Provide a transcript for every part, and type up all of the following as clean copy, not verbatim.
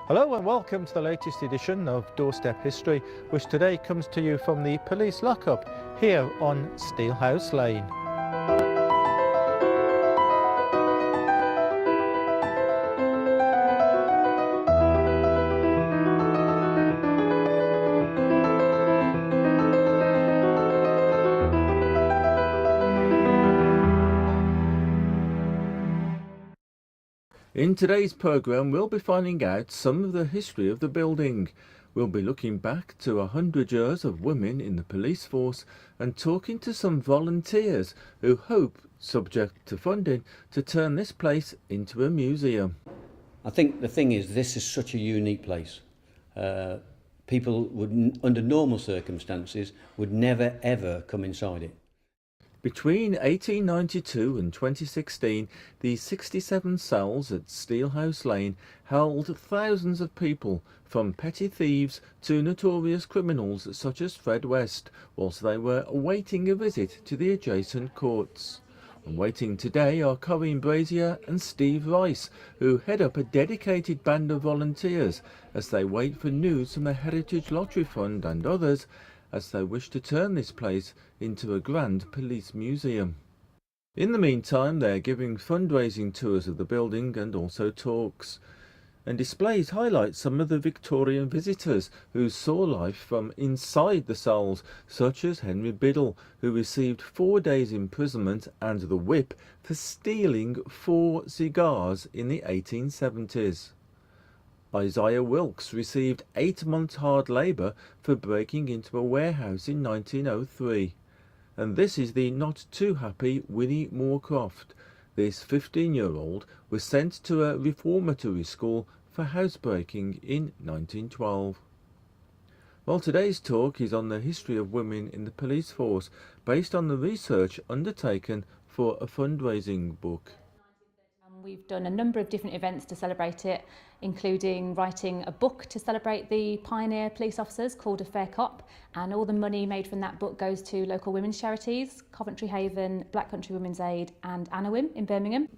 Hello and welcome to the latest edition of Doorstep History, which today comes to you from the police lockup here on Steelhouse Lane. In today's programme, we'll be finding out some of the history of the building. We'll be looking back to 100 years of women in the police force and talking to some volunteers who hope, subject to funding, to turn this place into a museum. I think the thing is, this is such a unique place. People would, under normal circumstances, would never ever come inside it. Between 1892 and 2016, the 67 cells at Steelhouse Lane held thousands of people, from petty thieves to notorious criminals such as Fred West, whilst they were awaiting a visit to the adjacent courts. And waiting today are Corinne Brazier and Steve Rice, who head up a dedicated band of volunteers as they wait for news from the Heritage Lottery Fund and others, as they wish to turn this place into a grand police museum. In the meantime, they're giving fundraising tours of the building and also talks. And displays highlight some of the Victorian visitors who saw life from inside the cells, such as Henry Biddle, who received 4 days imprisonment and the whip for stealing 4 cigars in the 1870s. Isaiah Wilkes received 8 months hard labour for breaking into a warehouse in 1903. And this is the not too happy Winnie Moorcroft. This 15-year-old was sent to a reformatory school for housebreaking in 1912. Well, today's talk is on the history of women in the police force, based on the research undertaken for a fundraising book. We've done a number of different events to celebrate it, including writing a book to celebrate the pioneer police officers called A Fair Cop, and all the money made from that book goes to local women's charities, Coventry Haven, Black Country Women's Aid and Anawim in Birmingham.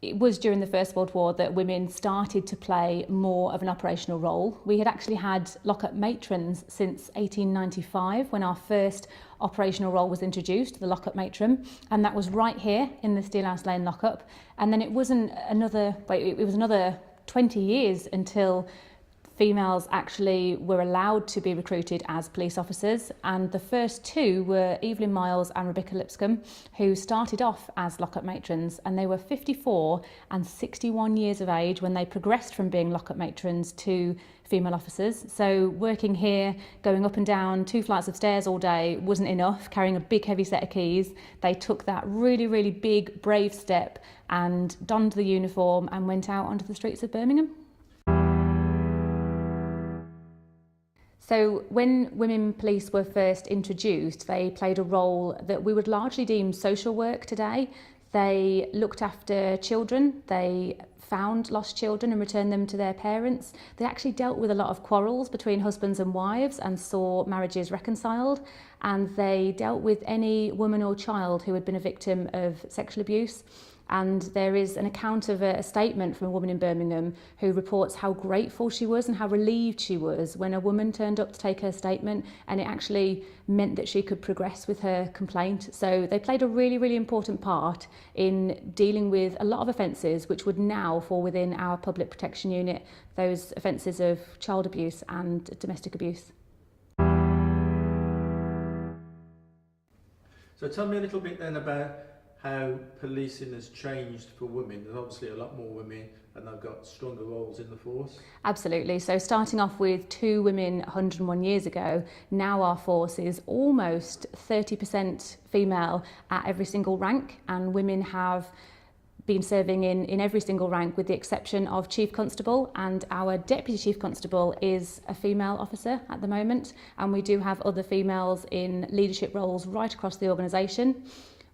It was during the First World War that women started to play more of an operational role. We had actually had lockup matrons since 1895 when our first operational role was introduced, the lockup matron, and that was right here in the Steelhouse Lane lockup. And then it was another 20 years until females actually were allowed to be recruited as police officers, and the first 2 were Evelyn Miles and Rebecca Lipscomb, who started off as lockup matrons, and they were 54 and 61 years of age when they progressed from being lockup matrons to female officers. So working here, going up and down 2 flights of stairs all day wasn't enough, carrying a big heavy set of keys. They took that really big brave step and donned the uniform and went out onto the streets of Birmingham. So when women police were first introduced, they played a role that we would largely deem social work today. They looked after children, they found lost children and returned them to their parents. They actually dealt with a lot of quarrels between husbands and wives and saw marriages reconciled. And they dealt with any woman or child who had been a victim of sexual abuse. And there is an account of a statement from a woman in Birmingham who reports how grateful she was and how relieved she was when a woman turned up to take her statement, and it actually meant that she could progress with her complaint. So they played a really important part in dealing with a lot of offences which would now fall within our public protection unit, those offences of child abuse and domestic abuse. So tell me a little bit then about how policing has changed for women. There's obviously a lot more women and they've got stronger roles in the force. Absolutely. So starting off with 2 women 101 years ago, now our force is almost 30% female at every single rank, and women have been serving in every single rank with the exception of Chief Constable, and our Deputy Chief Constable is a female officer at the moment, and we do have other females in leadership roles right across the organisation.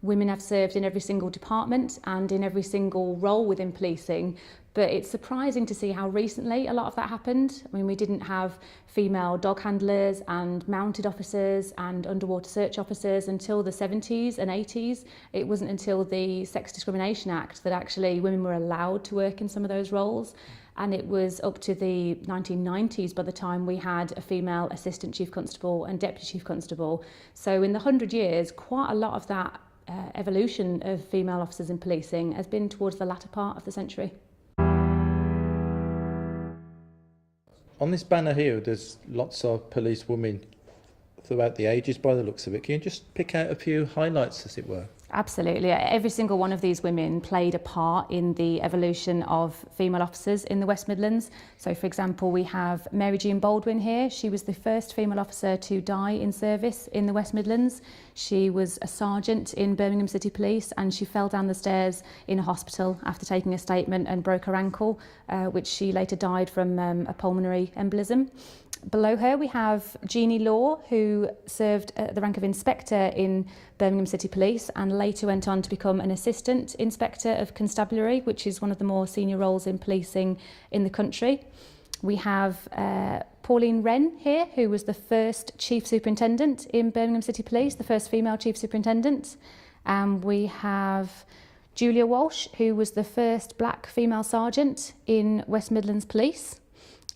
Women have served in every single department and in every single role within policing, But it's surprising to see how recently a lot of that happened. I mean, we didn't have female dog handlers and mounted officers and underwater search officers until the 70s and 80s. It wasn't until the Sex Discrimination Act that actually women were allowed to work in some of those roles. And it was up to the 1990s by the time we had a female assistant chief constable and deputy chief constable. So in the 100 years, quite a lot of that evolution of female officers in policing has been towards the latter part of the century. On this banner here, there's lots of police women throughout the ages by the looks of it. Can you just pick out a few highlights, as it were? Absolutely. Every single one of these women played a part in the evolution of female officers in the West Midlands. So, for example, we have Mary Jean Baldwin here. She was the first female officer to die in service in the West Midlands. She was a sergeant in Birmingham City Police, and she fell down the stairs in a hospital after taking a statement and broke her ankle, which she later died from a pulmonary embolism. Below her we have Jeannie Law, who served at the rank of inspector in Birmingham City Police and later went on to become an assistant inspector of constabulary, which is one of the more senior roles in policing in the country. We have Pauline Wren here, who was the first chief superintendent in Birmingham City Police, the first female chief superintendent. And we have Julia Walsh, who was the first black female sergeant in West Midlands Police.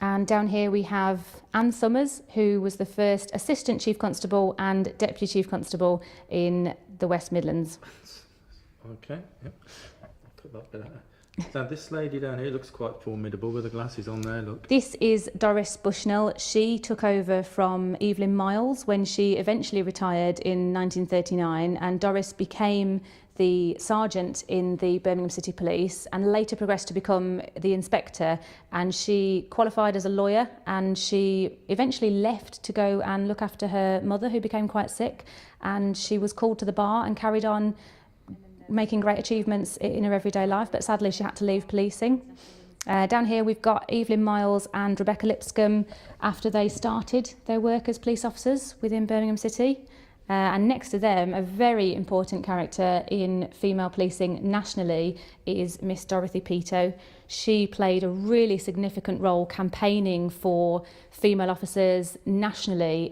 And down here we have Anne Summers, who was the first Assistant Chief Constable and Deputy Chief Constable in the West Midlands. Okay, yep. Put that bit out. Now this lady down here looks quite formidable with the glasses on there, look. This is Doris Bushnell. She took over from Evelyn Miles when she eventually retired in 1939, and Doris became the sergeant in the Birmingham City Police and later progressed to become the inspector, and she qualified as a lawyer and she eventually left to go and look after her mother, who became quite sick, and she was called to the bar and carried on making great achievements in her everyday life, but sadly she had to leave policing. Down here we've got Evelyn Miles and Rebecca Lipscomb after they started their work as police officers within Birmingham City. And next to them, a very important character in female policing nationally is Miss Dorothy Peto. She played a really significant role campaigning for female officers nationally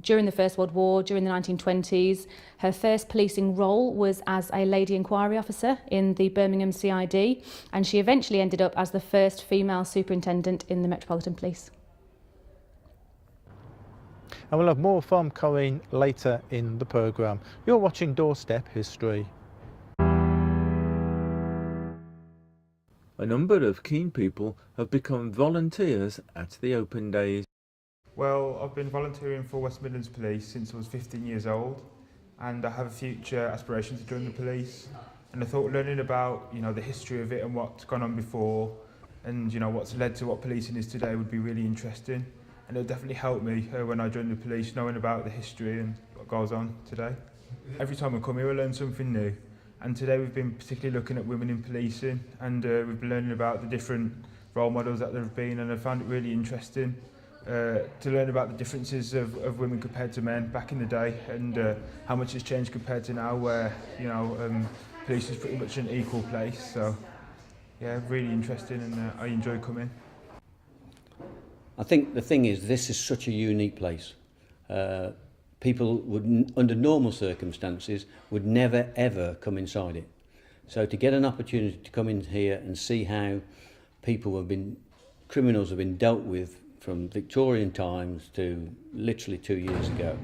during the First World War, during the 1920s. Her first policing role was as a lady inquiry officer in the Birmingham CID, and she eventually ended up as the first female superintendent in the Metropolitan Police. And we'll have more from Corinne later in the programme. You're watching Doorstep History. A number of keen people have become volunteers at the open days. Well, I've been volunteering for West Midlands Police since I was 15 years old, and I have a future aspiration to join the police. And I thought learning about, the history of it and what's gone on before, and what's led to what policing is today would be really interesting. And it'll definitely help me when I join the police, knowing about the history and what goes on today. Every time I come here, I learn something new. And today we've been particularly looking at women in policing, and we've been learning about the different role models that there have been, and I found it really interesting to learn about the differences of women compared to men back in the day, and how much has changed compared to now, where police is pretty much an equal place. So yeah, really interesting, and I enjoy coming. I think the thing is, this is such a unique place. People would, under normal circumstances, would never ever come inside it. So to get an opportunity to come in here and see how criminals have been dealt with from Victorian times to literally 2 years ago,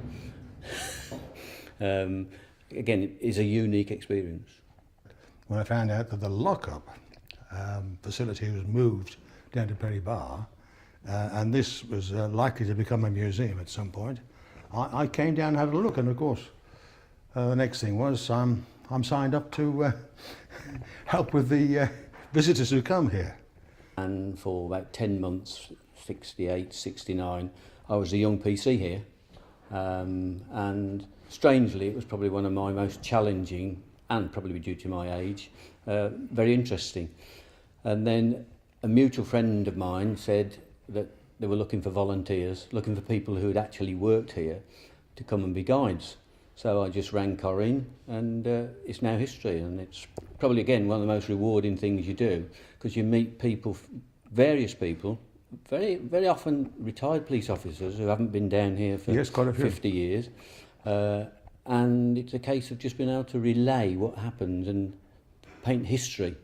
again, it is a unique experience. When I found out that the lockup facility was moved down to Perry Bar, and this was likely to become a museum at some point, I came down and had a look, and of course the next thing was I'm signed up to help with the visitors who come here. And for about 10 months, 68, 69, I was a young PC here, and strangely it was probably one of my most challenging, and probably due to my age, very interesting. And then a mutual friend of mine said that they were looking for volunteers, looking for people who had actually worked here to come and be guides. So I just rang Corinne, and it's now history, and it's probably again one of the most rewarding things you do, because you meet people, various people, very often retired police officers who haven't been down here for Yes, quite a few. 50 years, and it's a case of just being able to relay what happens and paint history.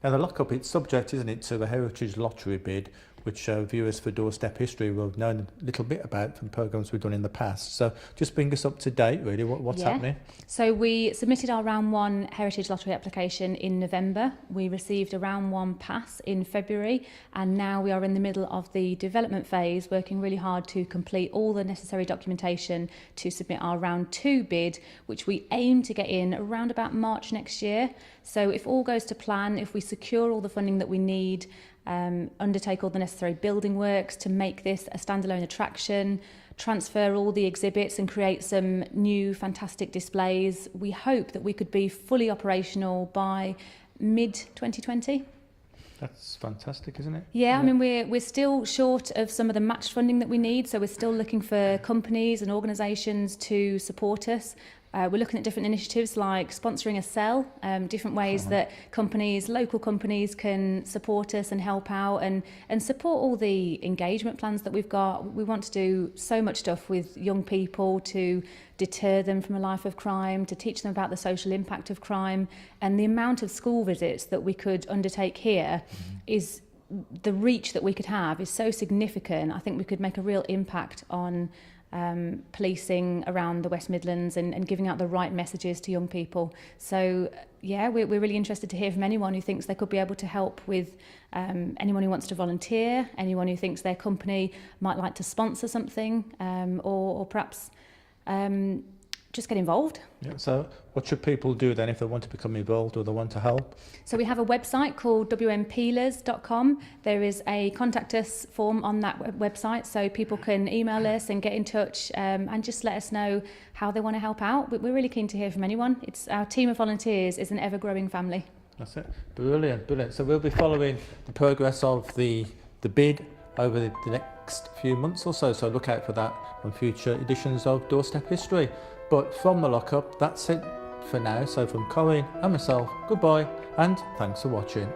Now the lockup, it's subject, isn't it, to a heritage lottery bid, which viewers for Doorstep History will have known a little bit about from programmes we've done in the past. So just bring us up to date, really, what's happening. So we submitted our Round 1 Heritage Lottery application in November. We received a Round 1 pass in February, and now we are in the middle of the development phase, working really hard to complete all the necessary documentation to submit our Round 2 bid, which we aim to get in around about March next year. So if all goes to plan, if we secure all the funding that we need, undertake all the necessary building works to make this a standalone attraction, transfer all the exhibits and create some new fantastic displays, we hope that we could be fully operational by mid-2020. That's fantastic, isn't it? Yeah, I mean, we're still short of some of the match funding that we need, so we're still looking for companies and organisations to support us. We're looking at different initiatives like sponsoring a cell, different ways that companies, local companies, can support us and help out and support all the engagement plans that we've got. We want to do so much stuff with young people to deter them from a life of crime, to teach them about the social impact of crime, and the amount of school visits that we could undertake here is the reach that we could have is so significant. I think we could make a real impact on policing around the West Midlands and giving out the right messages to young people. So yeah, we're really interested to hear from anyone who thinks they could be able to help with anyone who wants to volunteer, anyone who thinks their company might like to sponsor something, or perhaps just get involved. Yeah. So what should people do then if they want to become involved or they want to help? So we have a website called wmpeelers.com. There is a contact us form on that website, so people can email us and get in touch and just let us know how they want to help out. We're really keen to hear from anyone. It's our team of volunteers is an ever-growing family. That's it. Brilliant. So we'll be following the progress of the bid over the next few months or so. So look out for that on future editions of Doorstep History. But from the lockup, that's it for now. So from Corinne and myself, goodbye and thanks for watching.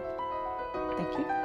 Thank you.